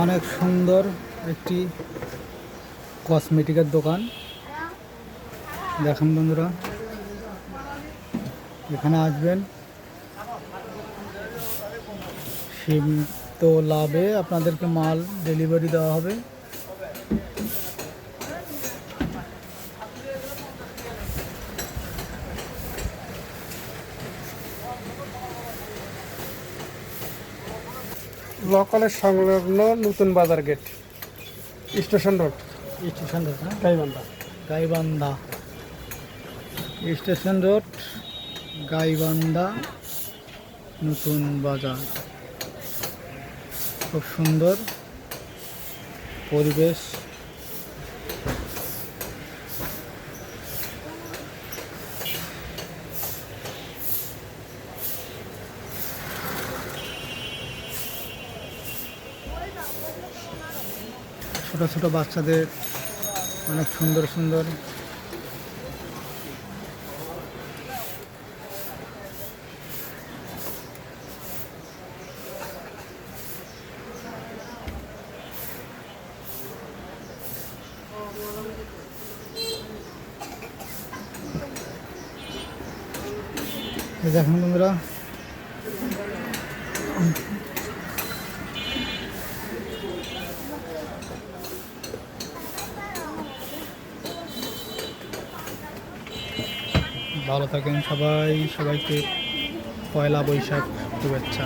অনেক সুন্দর একটি কসমেটিকের দোকান। দেখেন বন্ধুরা, এখানে আসবেন, সীমিত লাভে আপনাদেরকে মাল ডেলিভারি দেওয়া হবে। ল কলেজ সংলগ্ন নতুন বাজার gate, station road, station road, হ্যাঁ, গাইবান্ধা। গাইবান্ধা স্টেশন রোড, গাইবান্ধা নতুন বাজার। খুব সুন্দর পরিবেশ। ছোট ছোট বাচ্চাদের অনেক সুন্দর সুন্দর দেখুন বন্ধুরা, ভালো থাকেন সবাই। সবাইকে পয়লা বৈশাখ শুভেচ্ছা।